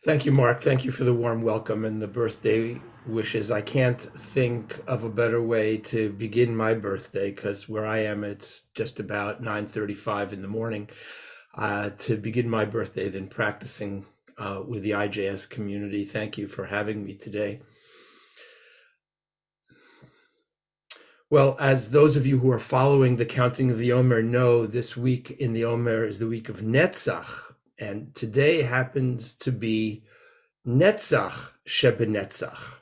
Thank you, Mark. Thank you for the warm welcome and the birthday wishes. I can't think of a better way to begin my birthday because where I am, it's just about 9:35 in the morning. To begin my birthday than practicing with the IJS community. Thank you for having me today. Well, as those of you who are following the counting of the Omer know, this week in the Omer is the week of Netzach, and today happens to be Netzach Shebenetzach.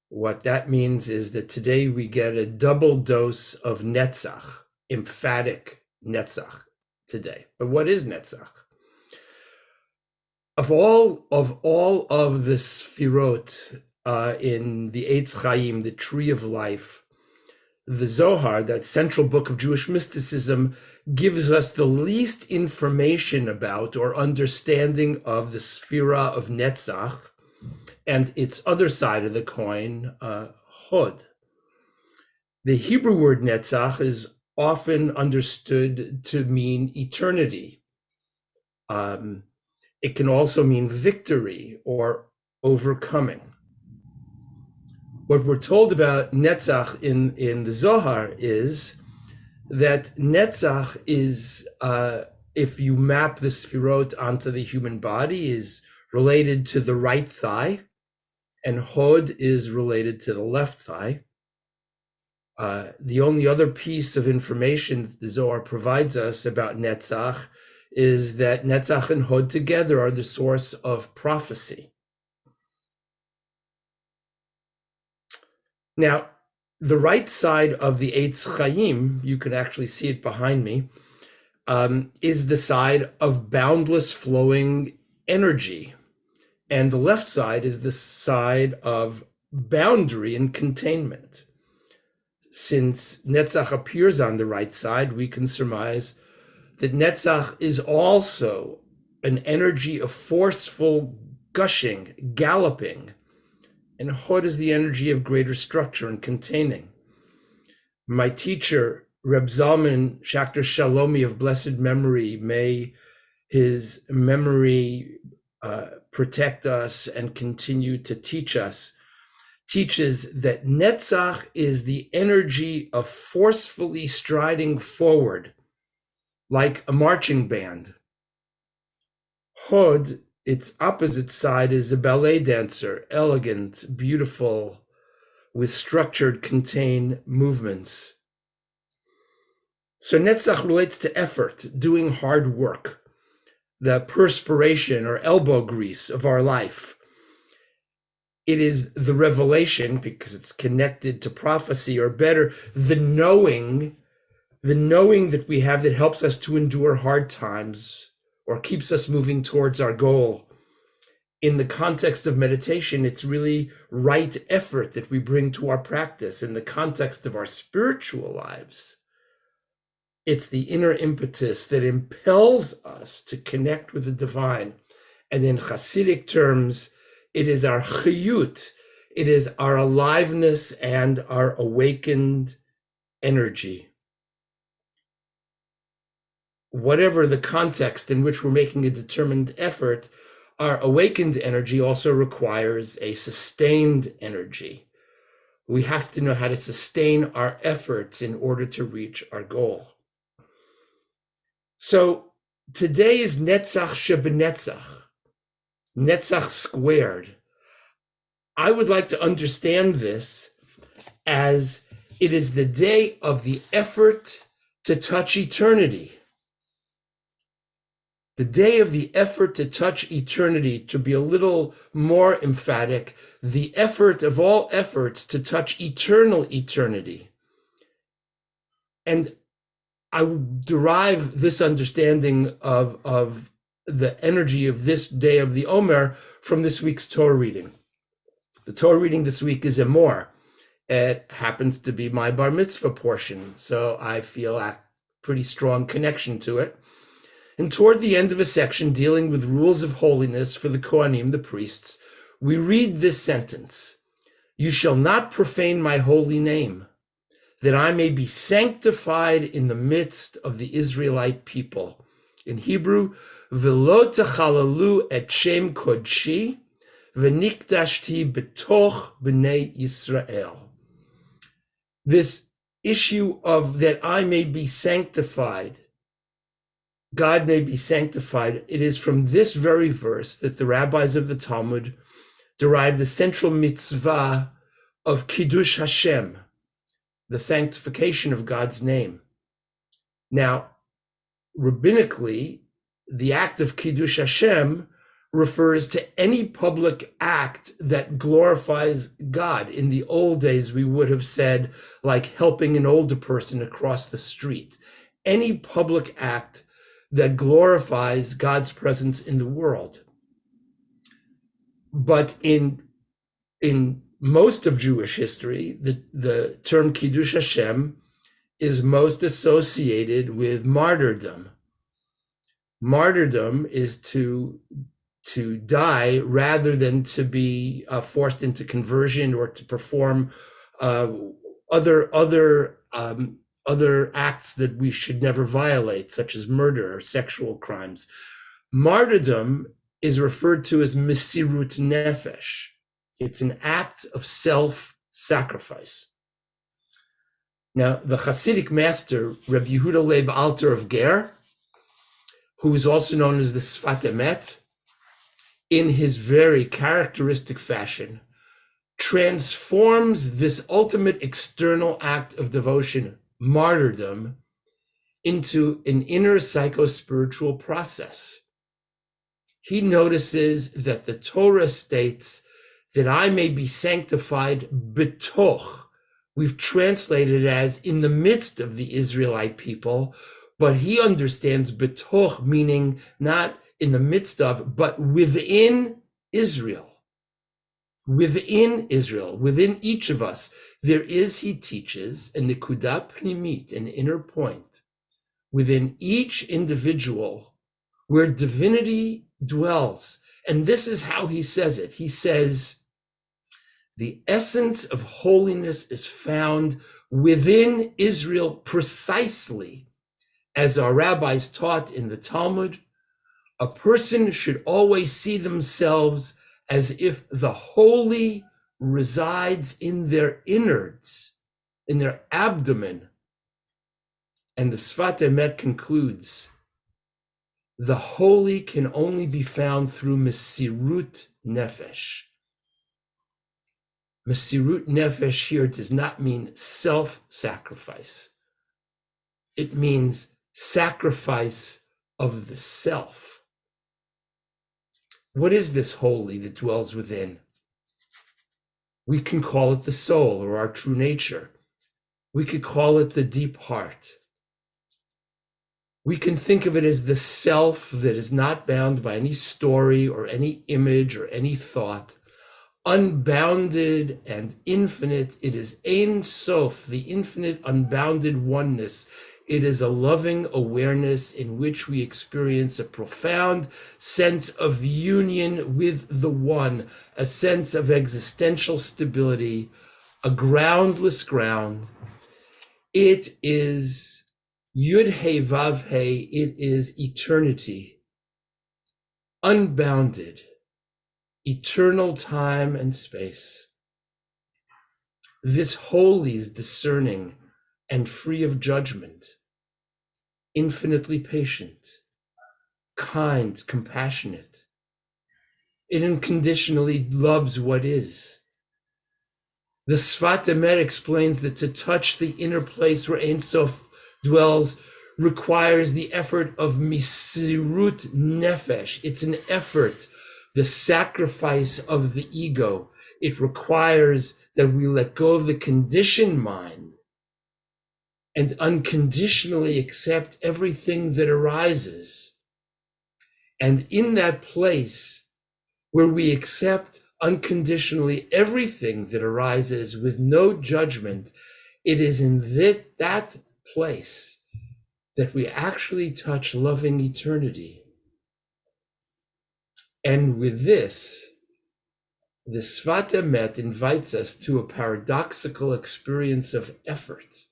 What that means is that today we get a double dose of Netzach, emphatic Netzach today. But what is Netzach? Of all of the Sfirot in the Eitz Chaim, the tree of life, the Zohar, that central book of Jewish mysticism, gives us the least information about or understanding of the Sphira of Netzach and its other side of the coin, Hod. The Hebrew word Netzach is often understood to mean eternity. It can also mean victory or overcoming. What we're told about Netzach in the Zohar is that Netzach is, if you map the Sfirot onto the human body, is related to the right thigh, and Hod is related to the left thigh. The only other piece of information that the Zohar provides us about Netzach is that Netzach and Hod together are the source of prophecy. Now, the right side of the Eitz Chaim, you can actually see it behind me, is the side of boundless flowing energy. And the left side is the side of boundary and containment. Since Netzach appears on the right side, we can surmise that Netzach is also an energy of forceful gushing, galloping, and Hod is the energy of greater structure and containing. My teacher, Reb Zalman Schachter Shalomi of blessed memory, may his memory protect us and continue to teach us, teaches that Netzach is the energy of forcefully striding forward, like a marching band. Hod, its opposite side, is a ballet dancer, elegant, beautiful, with structured, contained movements. So Netzach relates to effort, doing hard work, the perspiration or elbow grease of our life. It is the revelation, because it's connected to prophecy, or better, the knowing that we have that helps us to endure hard times or keeps us moving towards our goal. In the context of meditation, it's really right effort that we bring to our practice. In the context of our spiritual lives, it's the inner impetus that impels us to connect with the divine. And in Hasidic terms, it is our chiyut, it is our aliveness and our awakened energy. Whatever the context in which we're making a determined effort, our awakened energy also requires a sustained energy. We have to know how to sustain our efforts in order to reach our goal. So today is Netzach Shebenetzach, Netzach squared. I would like to understand this as it is the day of the effort to touch eternity. The day of the effort to touch eternity, to be a little more emphatic, the effort of all efforts to touch eternal eternity. And I derive this understanding of the energy of this day of the Omer from this week's Torah reading. The Torah reading this week is Emor. It happens to be my bar mitzvah portion, so I feel a pretty strong connection to it. And toward the end of a section dealing with rules of holiness for the Kohanim, the priests, we read this sentence: "You shall not profane my holy name, that I may be sanctified in the midst of the Israelite people." In Hebrew, v'lo techalalu et shem kodshi, v'nikdashti betoch b'nei Yisrael. This issue of that I may be sanctified, God may be sanctified, it is from this very verse that the rabbis of the Talmud derive the central mitzvah of Kiddush Hashem, the sanctification of God's name. Now, rabbinically, the act of Kiddush Hashem refers to any public act that glorifies God. In the old days, we would have said, like helping an older person across the street. Any public act that glorifies God's presence in the world. But in most of Jewish history, the term Kiddush Hashem is most associated with martyrdom. Martyrdom is to die rather than to be forced into conversion or to perform other acts that we should never violate, such as murder or sexual crimes. Martyrdom is referred to as mesirut nefesh. It's an act of self-sacrifice. Now, the Hasidic master, Rabbi Yehuda Leib Alter of Ger, who is also known as the Sfat Emet, in his very characteristic fashion, transforms this ultimate external act of devotion, martyrdom, into an inner psycho-spiritual process. He notices that the Torah states that I may be sanctified betoch. We've translated it as in the midst of the Israelite people, but he understands betoch meaning not in the midst of, but within Israel. Within Israel, within each of us, there is, he teaches, a nekuda pnimit, an inner point, within each individual where divinity dwells. And this is how he says it. He says, the essence of holiness is found within Israel precisely, as our rabbis taught in the Talmud. A person should always see themselves as if the holy resides in their innards, in their abdomen. And the Sfat Emet concludes, the holy can only be found through mesirut nefesh. Mesirut nefesh here does not mean self-sacrifice. It means sacrifice of the self. What is this holy that dwells within? We can call it the soul or our true nature. We could call it the deep heart. We can think of it as the self that is not bound by any story or any image or any thought. Unbounded and infinite, it is Ein Sof, the infinite unbounded oneness. It is a loving awareness in which we experience a profound sense of union with the one, a sense of existential stability, a groundless ground. It is Yud He Vav He, it is eternity, unbounded, eternal time and space. This holy is discerning and free of judgment, infinitely patient, kind, compassionate. It unconditionally loves what is. The Sfat Emet explains that to touch the inner place where Ein Sof dwells requires the effort of mesirut nefesh. It's an effort, the sacrifice of the ego. It requires that we let go of the conditioned mind and unconditionally accept everything that arises. And in that place where we accept unconditionally everything that arises with no judgment, it is in that place that we actually touch loving eternity. And with this, the Sfat Emet invites us to a paradoxical experience of effort.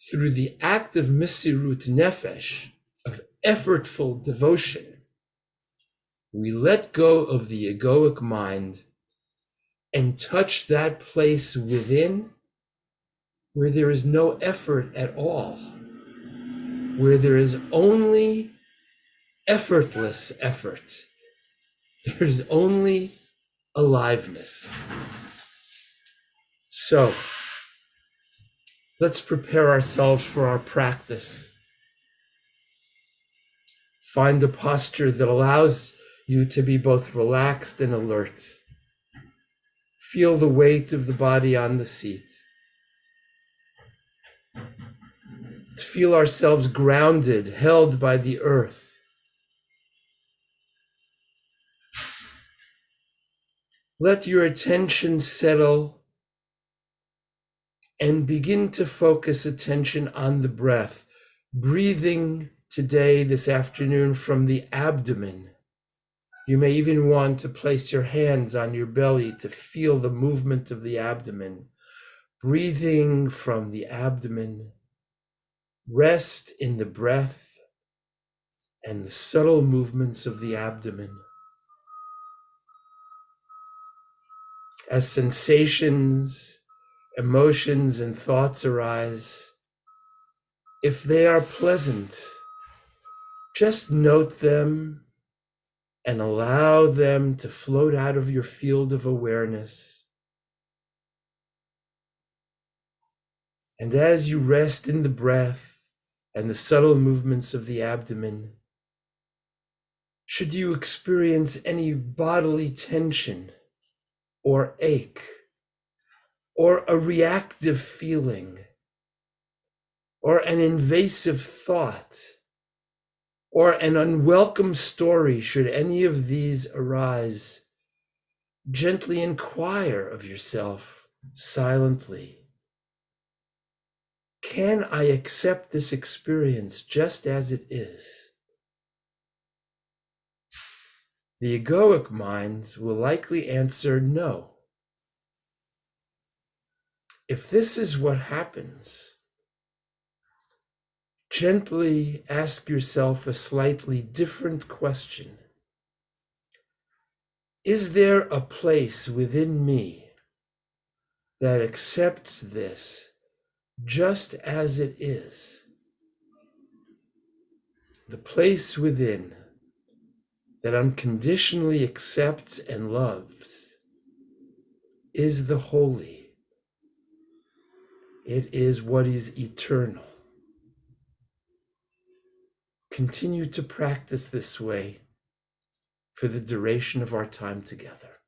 Through the act of mesirut nefesh, of effortful devotion, we let go of the egoic mind and touch that place within where there is no effort at all, where there is only effortless effort. There is only aliveness. So let's prepare ourselves for our practice. Find a posture that allows you to be both relaxed and alert. Feel the weight of the body on the seat. Let's feel ourselves grounded, held by the earth. Let your attention settle and begin to focus attention on the breath. Breathing today, this afternoon, from the abdomen. You may even want to place your hands on your belly to feel the movement of the abdomen. Breathing from the abdomen. Rest in the breath and the subtle movements of the abdomen. As sensations, emotions, and thoughts arise, if they are pleasant, just note them and allow them to float out of your field of awareness. And as you rest in the breath and the subtle movements of the abdomen, should you experience any bodily tension or ache or a reactive feeling or an invasive thought or an unwelcome story, should any of these arise, gently inquire of yourself silently. Can I accept this experience just as it is? The egoic minds will likely answer no. If this is what happens, gently ask yourself a slightly different question. Is there a place within me that accepts this just as it is? The place within that unconditionally accepts and loves is the holy. It is what is eternal. Continue to practice this way for the duration of our time together.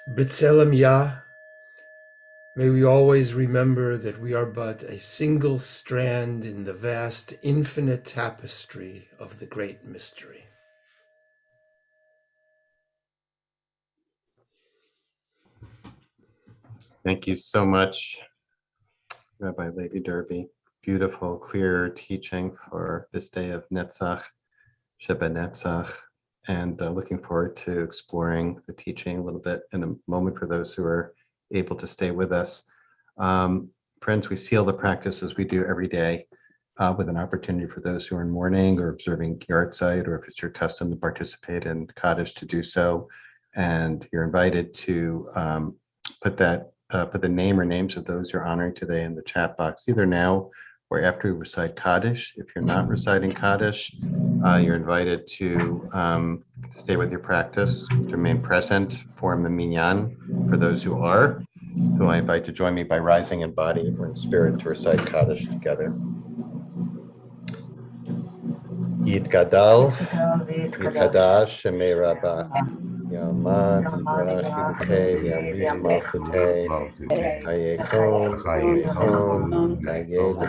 B'Tselem Yah, may we always remember that we are but a single strand in the vast, infinite tapestry of the great mystery. Thank you so much, Rabbi Lavey Derby. Beautiful, clear teaching for this day of Netzach, Sheba Netzach, and looking forward to exploring the teaching a little bit in a moment for those who are able to stay with us. Friends, we seal the practice as we do every day with an opportunity for those who are in mourning or observing yard site, or if it's your custom to participate in Kaddish, to do so. And you're invited to put the name or names of those you're honoring today in the chat box, either now or after we recite Kaddish. If you're not reciting Kaddish, you're invited to stay with your practice, to remain present, form the minyan for those who are, who I invite to join me by rising in body or in spirit to recite Kaddish together. Yitgadal, Yitkadash, Shemei Rabbah, Yamad, Yibrach, Yibukei, V'yamrit Malchutei, Hayekon, Hayekon,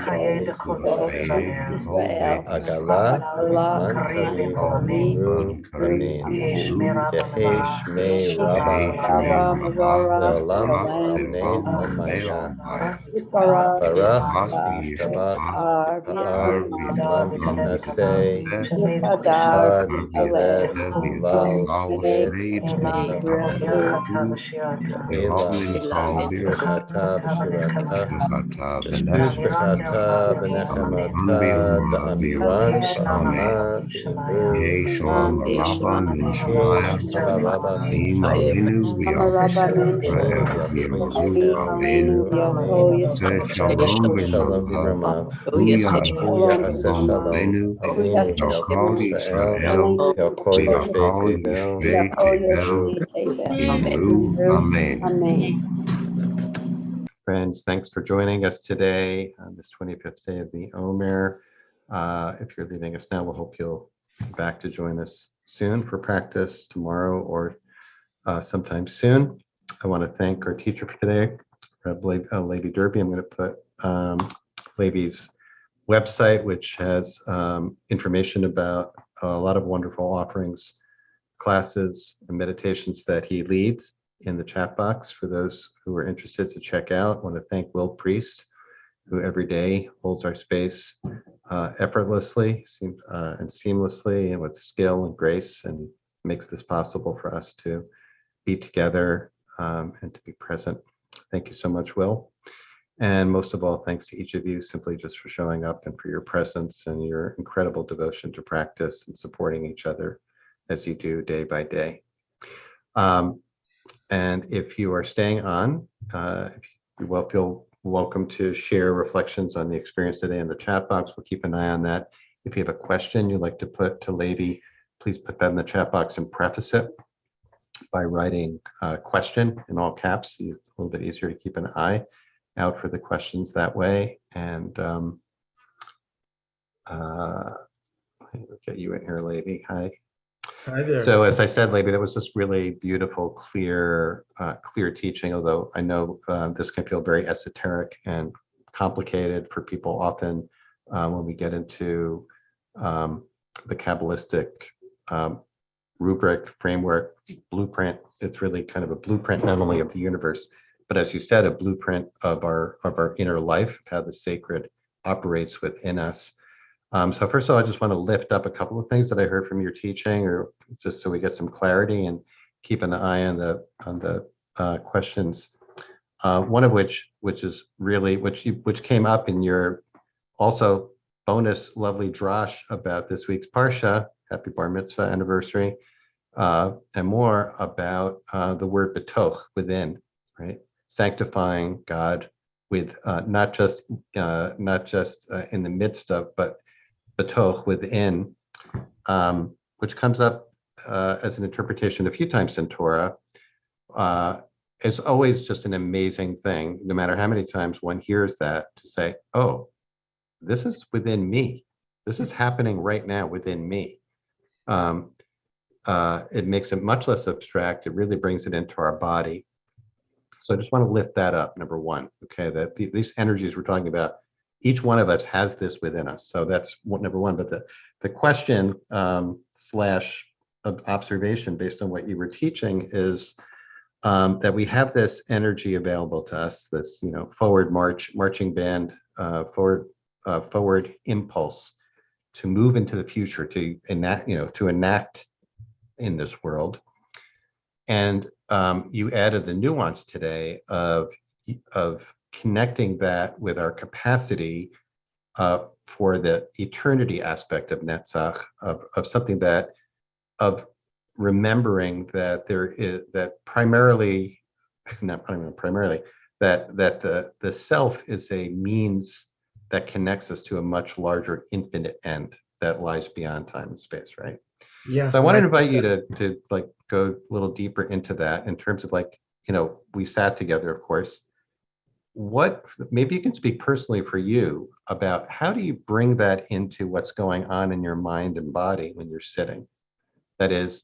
Haye B'chol Yisrael, Agala, Zman Kariv, Miru, Yamin, Yehi Shmei Rabbah, Le'olam, Amen, Omaya. Barach Yishtabach Ha'ar V'yitlam V'yitnaseh Har V'yilech V'yilal V'yetavchu Ya'ila Birchata V'shirata V'shbechata V'nechemata Da'amiran Ba'ama V'yimru Shalom Yesh Abarabba V'yachol Yisrael Amen. Shalom Bimramav. Huya Aseh Shalom. Avinu Yalkut Yisrael. Yalkol Yoshvei Tevel. Amen. Friends, thanks for joining us today on this 25th day of the Omer. If you're leaving us now, we'll hope you'll be back to join us soon for practice tomorrow or sometime soon. I want to thank our teacher for today, Lavey Derby. I'm going to put Lavey's website, which has information about a lot of wonderful offerings, classes, and meditations that he leads in the chat box for those who are interested to check out. I want to thank Will Priest, who every day holds our space effortlessly and seamlessly and with skill and grace, and makes this possible for us to be together and to be present. Thank you so much, Will. And most of all, thanks to each of you simply just for showing up and for your presence and your incredible devotion to practice and supporting each other as you do day by day. And if you are staying on, you will feel welcome to share reflections on the experience today in the chat box. We'll keep an eye on that. If you have a question you'd like to put to Lavey, please put that in the chat box and preface it by writing question in all caps. It's a little bit easier to keep an eye out for the questions that way. And let's get you in here, Lavey. Hi. Hi there. So as I said, Lavey, that was just really beautiful, clear teaching, although I know this can feel very esoteric and complicated for people often when we get into the Kabbalistic rubric, framework, blueprint. It's really kind of a blueprint not only of the universe, but as you said, a blueprint of our inner life, how the sacred operates within us. So first of all, I just want to lift up a couple of things that I heard from your teaching, or just so we get some clarity and keep an eye on the questions. One of which is really which came up in your also bonus lovely drash about this week's parsha. Happy Bar Mitzvah anniversary, and more about the word betoch, within, right? Sanctifying God with not just in the midst of, but betoch, within, which comes up as an interpretation a few times in Torah. It's always just an amazing thing, no matter how many times one hears that, to say, oh, this is within me. This is happening right now within me. it makes it much less abstract. It really brings it into our body. So I just want to lift that up, number one, okay, that these energies we're talking about, each one of us has this within us. So that's number one. But the question slash observation based on what you were teaching is that we have this energy available to us, this, forward marching band, forward impulse to move into the future, to enact in this world. And you added the nuance today of connecting that with our capacity for the eternity aspect of Netzach, of something of remembering that there is, that primarily, not primarily, that the self is a means that connects us to a much larger infinite end that lies beyond time and space, right? Yeah, So I no, want I to think invite you that, to like go a little deeper into that in terms of we sat together, of course. What, maybe you can speak personally for you about how do you bring that into what's going on in your mind and body when you're sitting? That is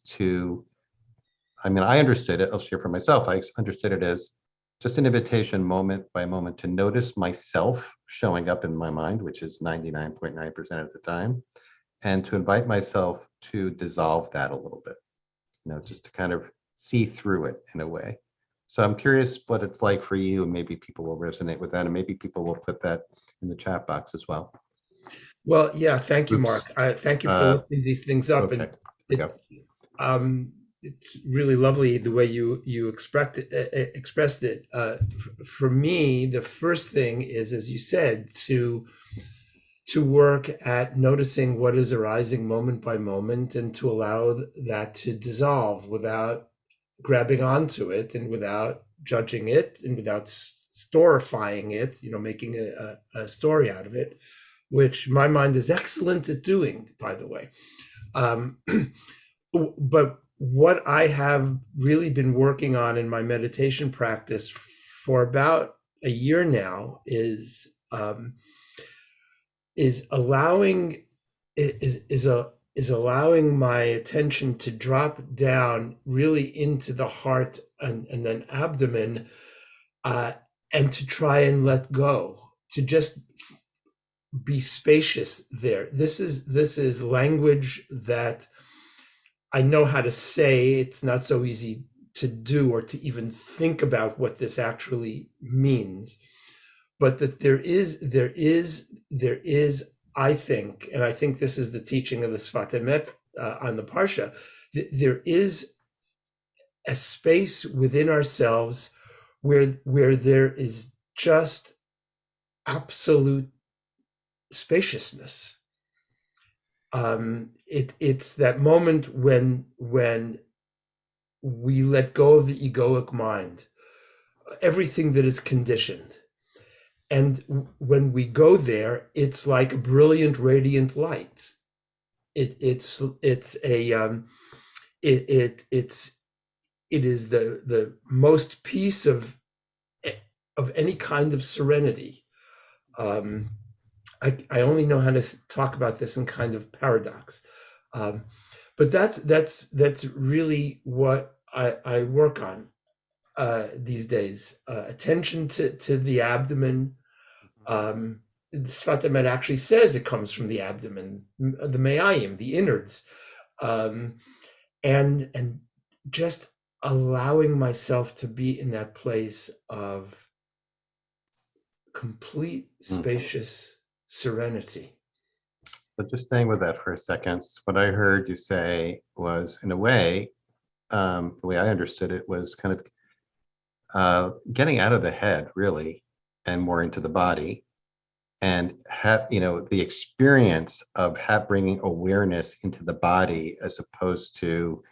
I understood it, I'll share for myself. I understood it as just an invitation moment by moment to notice myself showing up in my mind, which is 99.9% of the time, and to invite myself to dissolve that a little bit, just to kind of see through it in a way. So I'm curious what it's like for you, and maybe people will resonate with that, and maybe people will put that in the chat box as well. well, yeah, thank you, Oops. Mark. Thank you for Uh, lifting these things up. okay. And There we it, go. it's really lovely the way you expressed it. For me, the first thing is, as you said, to work at noticing what is arising moment by moment, and to allow that to dissolve without grabbing onto it, and without judging it, and without storifying it, making a story out of it, which my mind is excellent at doing, by the way. Um, but what I have really been working on in my meditation practice for about a year now is allowing is allowing my attention to drop down really into the heart, and then abdomen, uh, and to try and let go, to just be spacious there. This is language that I know how to say. It's not so easy to do, or to even think about what this actually means. But that there is, I think, and I think this is the teaching of the Sfat Emet on the Parsha, there is a space within ourselves where there is just absolute spaciousness. It's that moment when we let go of the egoic mind, everything that is conditioned. And when we go there, it's like a brilliant, radiant light. It's a it is the most peace of any kind of serenity. Um, I only know how to talk about this in kind of paradox, um, but that's really what I work on these days. Attention to the abdomen. The Sfat Emet actually says it comes from the abdomen, the me'ayim, the innards, um, and just allowing myself to be in that place of complete Mm. spacious serenity. But just staying with that for a second, what I heard you say was, in a way, the way I understood it was kind of getting out of the head, really, and more into the body, and the experience of bringing awareness into the body, as opposed to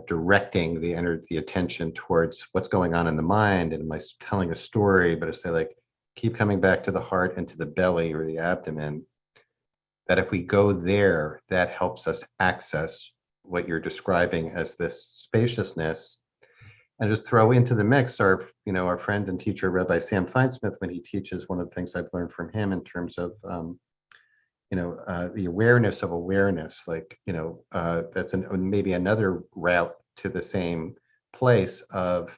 directing the attention towards what's going on in the mind, and am I telling a story, but I say, like, keep coming back to the heart and to the belly or the abdomen. That if we go there, that helps us access what you're describing as this spaciousness. And just throw into the mix our friend and teacher, Rabbi Sam Feinsmith, when he teaches. One of the things I've learned from him in terms of the awareness of awareness, like, that's maybe another route to the same place of,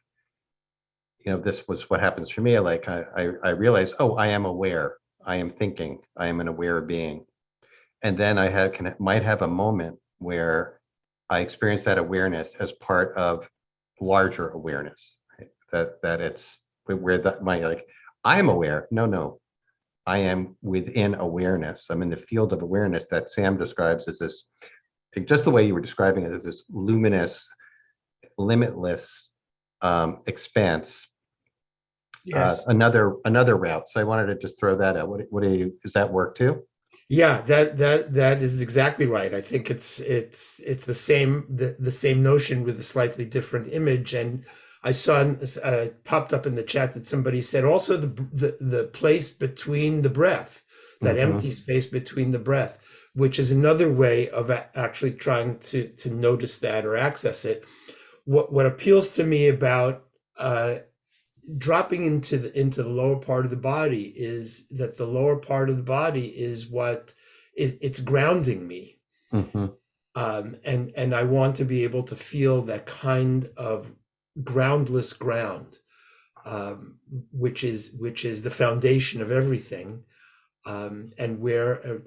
this was what happens for me. Like I realized, oh, I am aware. I am thinking. I am an aware being. And then might have a moment where I experience that awareness as part of larger awareness, right? That it's where that my like I'm aware. No, I am within awareness. I'm in the field of awareness that Sam describes as this, just the way you were describing it, as this luminous, limitless expanse. Yes. Another route. So I wanted to just throw that out. What do you? Does that work too? Yeah, that is exactly right. I think it's the same notion with a slightly different image. And I saw popped up in the chat that somebody said also the place between the breath, that Mm-hmm. empty space between the breath, which is another way of actually trying to notice that or access it. What appeals to me about dropping into the lower part of the body is that the lower part of the body is what is it's grounding me, Mm-hmm. and I want to be able to feel that kind of groundless ground, which is the foundation of everything, and where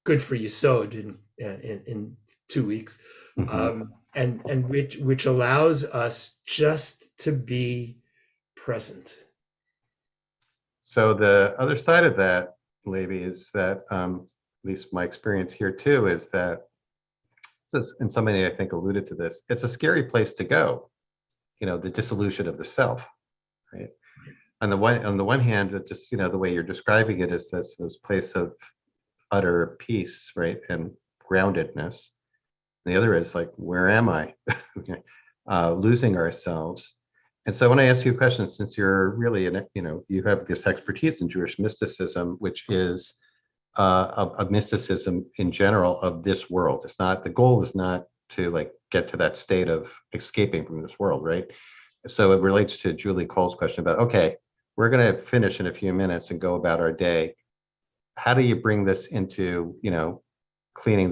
good for Yesod in 2 weeks, Mm-hmm. and which allows us just to be present. So the other side of that, Lavey, is that at least my experience here too is that, and somebody I think alluded to this, it's a scary place to go. The dissolution of the self, right? On the one hand, it just the way you're describing it is this place of utter peace, right, and groundedness. And the other is like, where am I? Losing ourselves. And so when I ask you a question, since you're really you have this expertise in Jewish mysticism, which is a mysticism in general of this world. It's not, the goal is not to like get to that state of escaping from this world, right? So it relates to Julie Cole's question about, okay, we're going to finish in a few minutes and go about our day. How do you bring this into, cleaning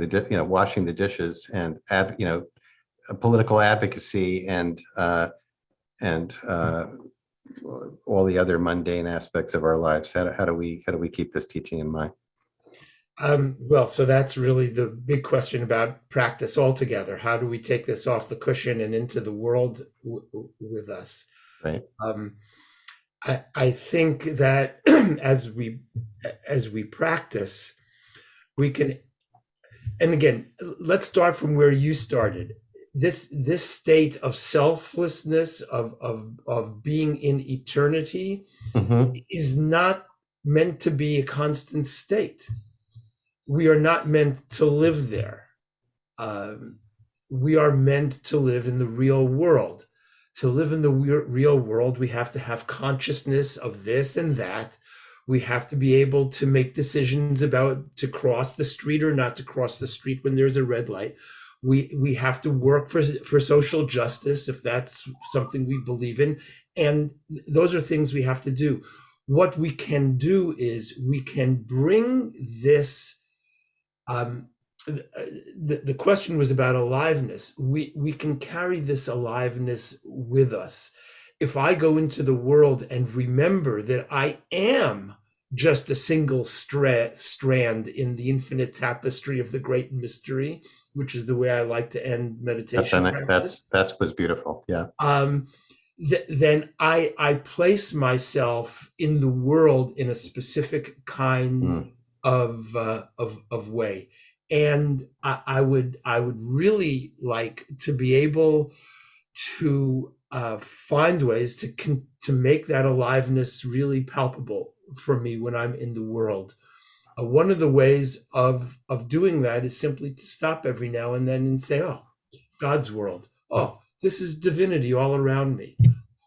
washing the dishes and political advocacy and all the other mundane aspects of our lives? How do we keep this teaching in mind? Well, so that's really the big question about practice altogether. How do we take this off the cushion and into the world with us? Right. I think that as we practice, we can, and again, let's start from where you started. This state of selflessness, of being in eternity, Mm-hmm. is not meant to be a constant state. We are not meant to live there. Um, we are meant to live in the real world. To live in the real world, we have to have consciousness of this and that. We have to be able to make decisions about to cross the street or not to cross the street when there's a red light. We have to work for social justice if that's something we believe in. And those are things we have to do. What we can do is we can bring this, the question was about aliveness. We can carry this aliveness with us. If I go into the world and remember that I am just a single strand in the infinite tapestry of the great mystery, which is the way I like to end meditation practice, That's was beautiful. Yeah. um, then I place myself in the world in a specific kind Mm. of way, and I would really like to be able to find ways to make that aliveness really palpable for me when I'm in the world. One of the ways of doing that is simply to stop every now and then and say, "Oh, God's world. Oh, this is divinity all around me.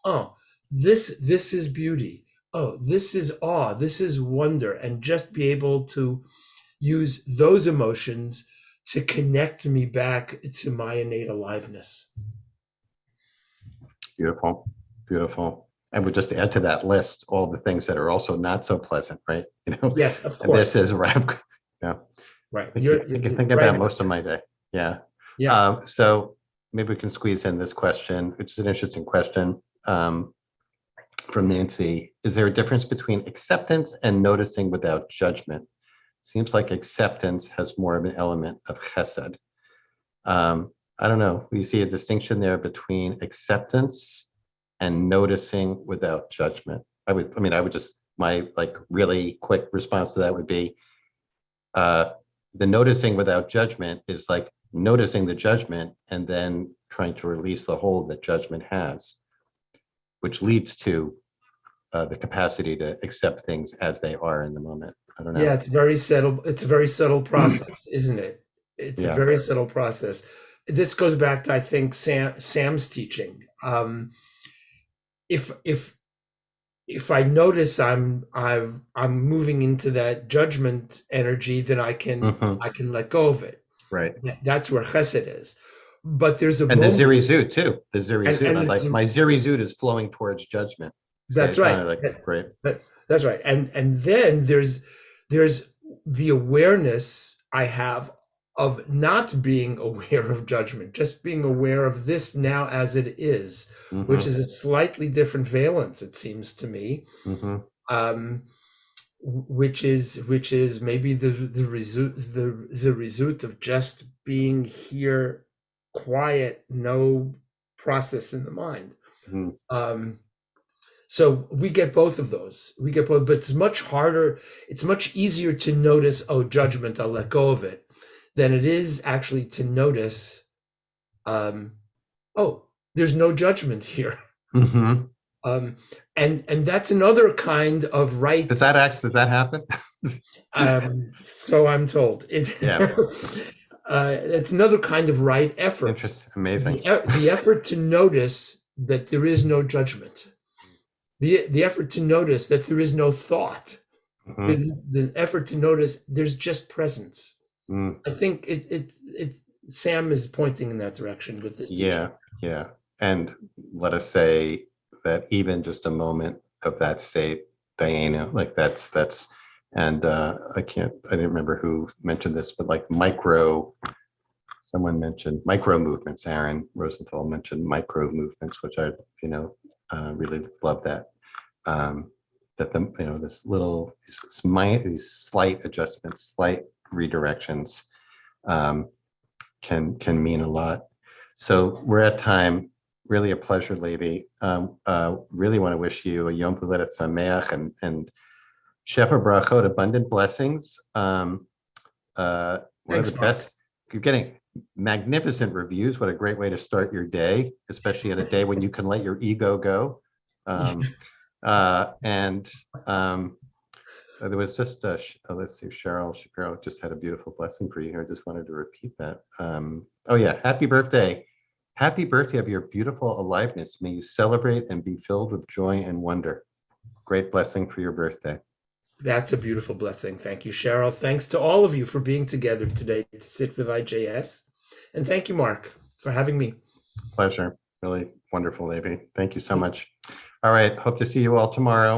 Oh, this is beauty. Oh, this is awe. This is wonder," and just be able to use those emotions to connect me back to my innate aliveness. Beautiful, beautiful. And we just add to that list all the things that are also not so pleasant, right? Yes, of And this course. is right. Yeah. right. Thinking You're right about about most of that. my day. Yeah. Yeah. So maybe we can squeeze in this question, which is an interesting question, from Nancy. Is there a difference between acceptance and noticing without judgment? Seems like acceptance has more of an element of chesed. I don't know. Do you see a distinction there between acceptance and noticing without judgment? I would just, my like really quick response to that would be, uh, the noticing without judgment is like noticing the judgment and then trying to release the hold that judgment has, which leads to the capacity to accept things as they are in the moment. I don't Yeah, know. it's very subtle. It's a very subtle process, isn't it? It's a Yeah. very subtle process. This goes back to, I think, Sam's teaching. If if I notice I'm moving into that judgment energy, then Hmm. I can let go of it. Right. That's where chesed is. But there's a And the moment, Zirizut too. The Zirizut. and I'm it's like, my Zirizut is flowing towards judgment. So that's it's kind right. of like, great. That's right. And then there's the awareness I have of not being aware of judgment, just being aware of this now as it is, which Hmm. is a slightly different valence, it seems to me. Hmm. Um, which is maybe the result of just being here, quiet, no process in the mind. Hmm. Um, so we get both of those. We get both, but it's much harder. It's much easier to notice, oh, judgment, I'll let go of it, than it is actually to notice, um, oh, there's no judgment here. Hmm. Um, and that's another kind of right. Does that happen? So I'm told. Yeah. It's another kind of right effort. Interesting. Amazing. The effort to notice that there is no judgment. The effort to notice that there is no thought. Hmm. The effort to notice there's just presence. Mm. I think it Sam is pointing in that direction with this teaching. Yeah. Yeah. And let us say that even just a moment of that state, Diana, like and I didn't remember who mentioned this, but like someone mentioned micro movements. Aaron Rosenthal mentioned micro movements, which I, really love that. That these slight adjustments, slight redirections, can mean a lot. So we're at time. Really a pleasure, Lavey. Really want to wish you a Yom Puletet Sameach and Shefa Brachot, abundant blessings. One of Thanks, the Mark. best. You're getting magnificent reviews. What a great way to start your day, especially at a day when you can let your ego go. Um, and There was just let's see, Cheryl Shapiro just had a beautiful blessing for you here. I just wanted to repeat that. Oh yeah, happy birthday of your beautiful aliveness. May you celebrate and be filled with joy and wonder. Great blessing for your birthday. That's a beautiful blessing. Thank you, Cheryl. Thanks to all of you for being together today to sit with IJS. And thank you, Mark, for having me. Pleasure. Really wonderful, Lavey. Thank you so much. All right. Hope to see you all tomorrow.